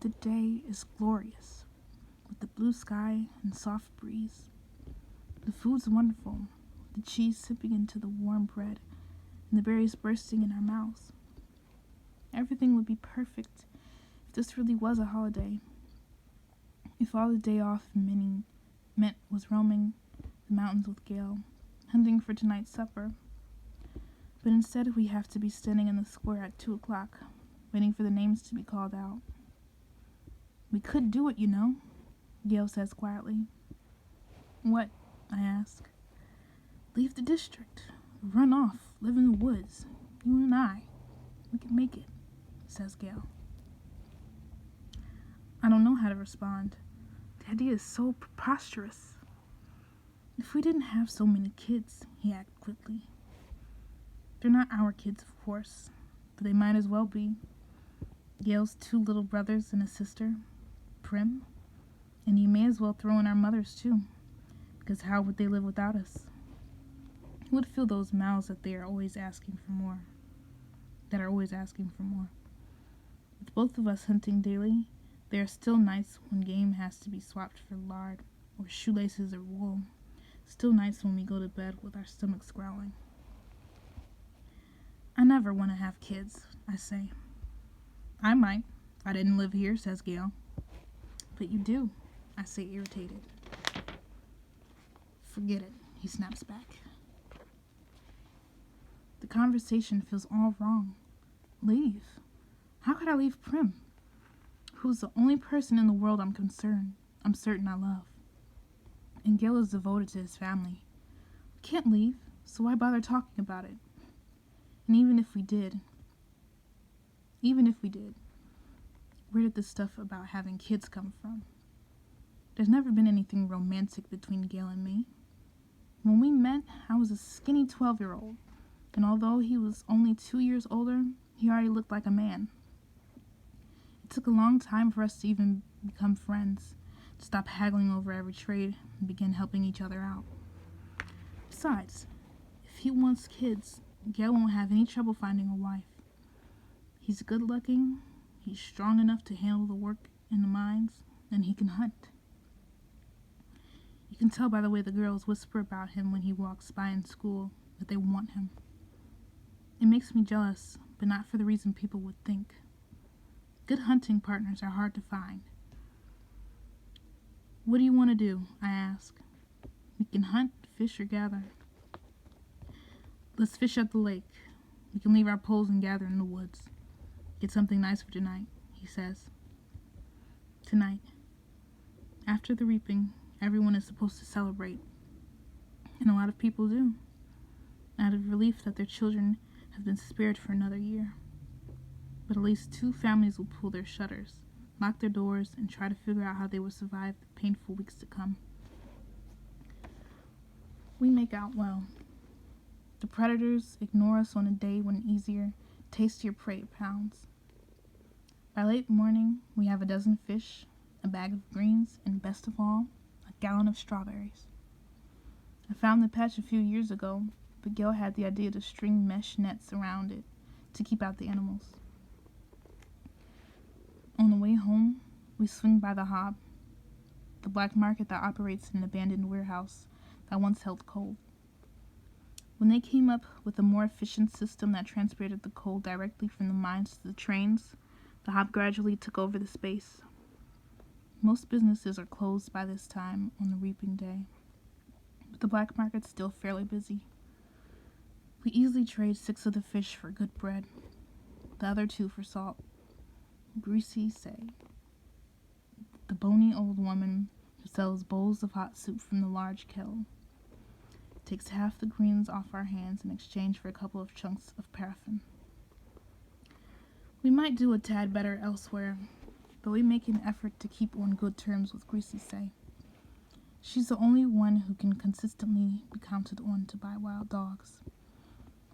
The day is glorious, with the blue sky and soft breeze. The food's wonderful, the cheese sipping into the warm bread, and the berries bursting in our mouths. Everything would be perfect if this really was a holiday. If all the day off meant was roaming the mountains with Gail, hunting for tonight's supper. But instead we have to be standing in the square at 2 o'clock, waiting for the names to be called out. We could do it, you know, Gail says quietly. What? I ask. Leave the district, run off, live in the woods. You and I. We can make it, says Gail. I don't know how to respond. The idea is so preposterous. If we didn't have so many kids, he added quickly. They're not our kids, of course, but they might as well be. Gail's 2 little brothers and a sister, Prim, and you may as well throw in our mothers too, because how would they live without us? Who would fill those mouths that are always asking for more? With both of us hunting daily, there are still nights when game has to be swapped for lard, or shoelaces or wool. Still nights when we go to bed with our stomachs growling. I never want to have kids, I say. I might, if I didn't live here, says Gail. But you do, I say, irritated. Forget it, he snaps back. The conversation feels all wrong. Leave? How could I leave Prim, who's the only person in the world I'm certain I love? And Gail is devoted to his family. We can't leave, so why bother talking about it? And even if we did, where did this stuff about having kids come from? There's never been anything romantic between Gail and me. When we met, I was a skinny 12-year-old, and although he was only 2 years older, he already looked like a man. It took a long time for us to even become friends, to stop haggling over every trade and begin helping each other out. Besides, if he wants kids, Gail won't have any trouble finding a wife. He's good-looking, he's strong enough to handle the work in the mines, and he can hunt. You can tell by the way the girls whisper about him when he walks by in school that they want him. It makes me jealous, but not for the reason people would think. Good hunting partners are hard to find. What do you want to do? I ask. We can hunt, fish, or gather. Let's fish at the lake. We can leave our poles and gather in the woods. Get something nice for tonight, he says. Tonight. After the reaping, everyone is supposed to celebrate. And a lot of people do, out of relief that their children have been spared for another year. But at least 2 families will pull their shutters, lock their doors, and try to figure out how they will survive the painful weeks to come. We make out well. The predators ignore us on a day when easier, tastier prey pounds. By late morning, we have a dozen fish, a bag of greens, and best of all, a gallon of strawberries. I found the patch a few years ago, but Gail had the idea to string mesh nets around it to keep out the animals. On the way home, we swing by the Hob, the black market that operates an abandoned warehouse that once held coal. When they came up with a more efficient system that transported the coal directly from the mines to the trains, the Hob gradually took over the space. Most businesses are closed by this time on the reaping day, but the black market's still fairly busy. We easily trade 6 of the fish for good bread, the other 2 for salt. Greasy say, the bony old woman who sells bowls of hot soup from the large kettle, takes half the greens off our hands in exchange for a couple of chunks of paraffin. We might do a tad better elsewhere, but we make an effort to keep on good terms with Greasy say. She's the only one who can consistently be counted on to buy wild dogs.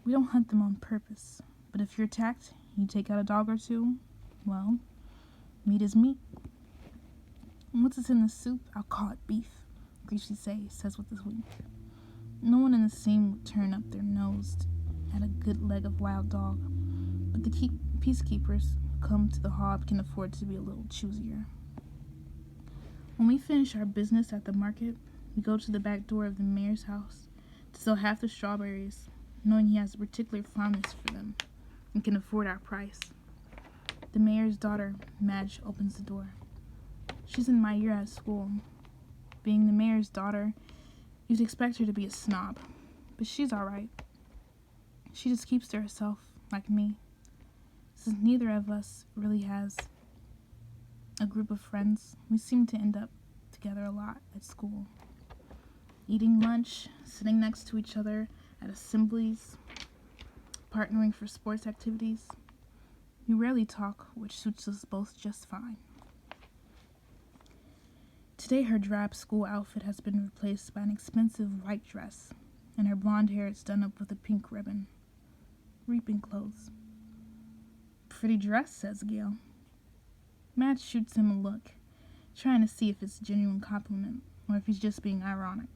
We don't hunt them on purpose, but if you're attacked and you take out a dog or 2, well, meat is meat. And once it's in the soup, I'll call it beef, Greasy says with a wink. No one in the scene would turn up their nose at a good leg of wild dog, but the peacekeepers come to the hob can afford to be a little choosier. When we finish our business at the market, we go to the back door of the mayor's house to sell half the strawberries, knowing he has a particular fondness for them and can afford our price. The mayor's daughter, Madge, opens the door. She's in my year at school. Being the mayor's daughter, you'd expect her to be a snob, but she's all right. She just keeps to herself, like me. Since neither of us really has a group of friends, we seem to end up together a lot at school. Eating lunch, sitting next to each other at assemblies, partnering for sports activities. We rarely talk, which suits us both just fine. Today her drab school outfit has been replaced by an expensive white dress, and her blonde hair is done up with a pink ribbon. Reaping clothes. Pretty dress, says Gail. Matt shoots him a look, trying to see if it's a genuine compliment or if he's just being ironic.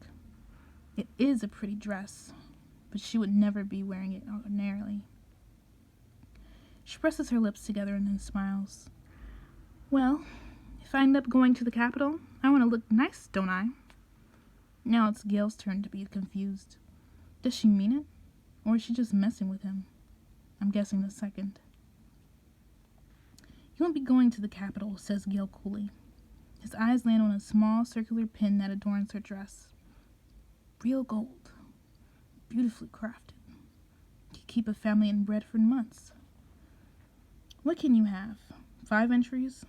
It is a pretty dress, but she would never be wearing it ordinarily. She presses her lips together and then smiles. Well, if I end up going to the Capitol, I want to look nice, don't I? Now it's Gail's turn to be confused. Does she mean it? Or is she just messing with him? I'm guessing the second. You won't be going to the Capitol, says Gail coolly. His eyes land on a small circular pin that adorns her dress. Real gold. Beautifully crafted. Could keep a family in bread for months. What can you have? 5 entries?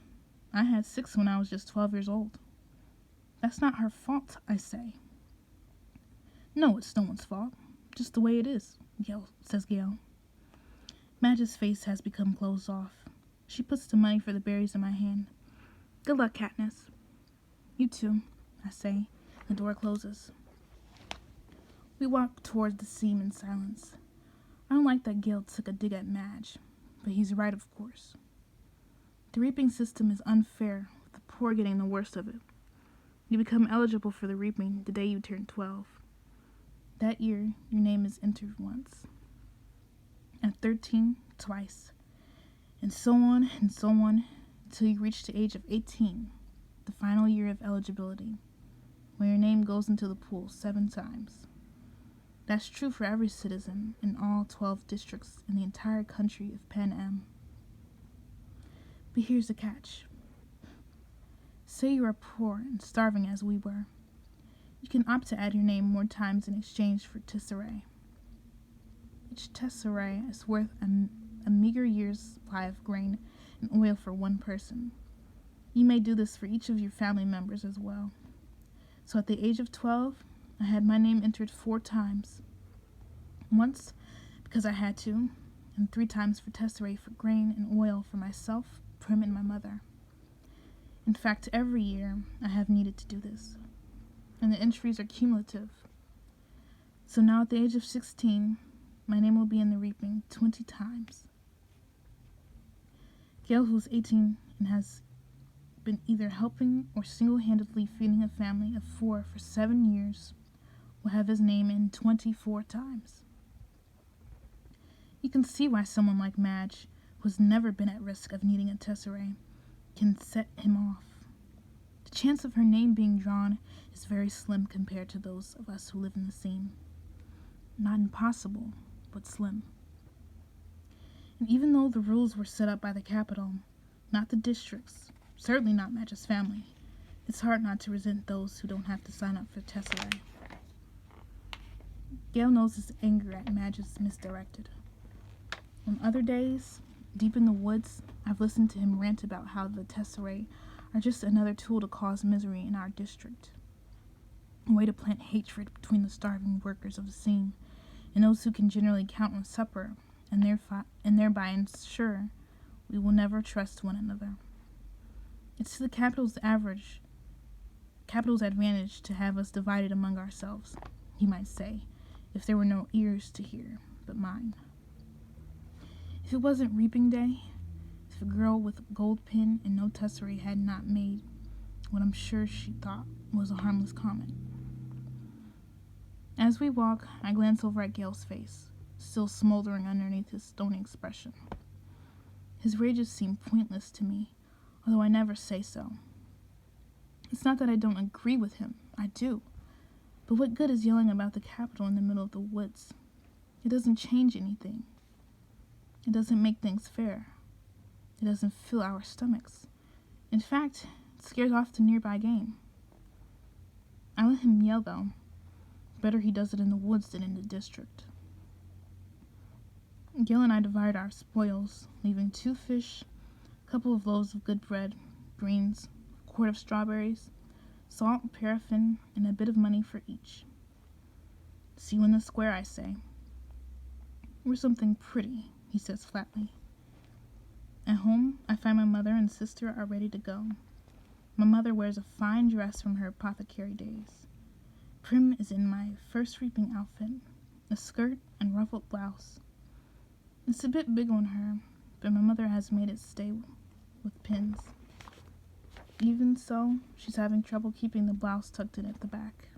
I had 6 when I was just 12 years old. That's not her fault, I say. No, it's no one's fault. Just the way it is, says Gail. Madge's face has become closed off. She puts the money for the berries in my hand. Good luck, Katniss. You too, I say. The door closes. We walk toward the seam in silence. I don't like that Gail took a dig at Madge, but he's right, of course. The reaping system is unfair, with the poor getting the worst of it. You become eligible for the reaping the day you turn 12. That year, your name is entered once. At 13, twice. And so on until you reach the age of 18, the final year of eligibility, where your name goes into the pool 7 times. That's true for every citizen in all 12 districts in the entire country of Pan Am. But here's the catch. Say you are poor and starving as we were. You can opt to add your name more times in exchange for tesserae. Each tesserae is worth a meager year's supply of grain and oil for one person. You may do this for each of your family members as well. So at the age of 12, I had my name entered 4 times. Once because I had to, and 3 times for tesserae for grain and oil for myself, Prim, and my mother. In fact, every year I have needed to do this, and the entries are cumulative. So now at the age of 16, my name will be in the reaping 20 times. Gail, who's 18 and has been either helping or single-handedly feeding a family of 4 for 7 years, will have his name in 24 times. You can see why someone like Madge, who has never been at risk of needing a tesserae, can set him off. The chance of her name being drawn is very slim compared to those of us who live in the seam. Not impossible, but slim. And even though the rules were set up by the Capitol, not the districts, certainly not Madge's family, it's hard not to resent those who don't have to sign up for tesserae. Gail knows his anger at Madge's misdirected. On other days, deep in the woods, I've listened to him rant about how the tesserae are just another tool to cause misery in our district. A way to plant hatred between the starving workers of the seam and those who can generally count on supper, and thereby ensure we will never trust one another. It's to the Capitol's advantage to have us divided among ourselves, he might say, if there were no ears to hear but mine. If it wasn't reaping day, if a girl with a gold pin and no tesserae had not made what I'm sure she thought was a harmless comment. As we walk, I glance over at Gail's face, still smoldering underneath his stony expression. His rages seem pointless to me, although I never say so. It's not that I don't agree with him. I do. But what good is yelling about the Capitol in the middle of the woods? It doesn't change anything. It doesn't make things fair. It doesn't fill our stomachs. In fact, it scares off the nearby game. I let him yell, though. Better he does it in the woods than in the district. Gil and I divided our spoils, leaving 2 fish, a couple of loaves of good bread, greens, a quart of strawberries, salt, paraffin, and a bit of money for each. See you in the square, I say. We're something pretty, he says flatly. At home, I find my mother and sister are ready to go. My mother wears a fine dress from her apothecary days. Prim is in my first reaping outfit, a skirt and ruffled blouse. It's a bit big on her, but my mother has made it stay with pins. Even so, she's having trouble keeping the blouse tucked in at the back.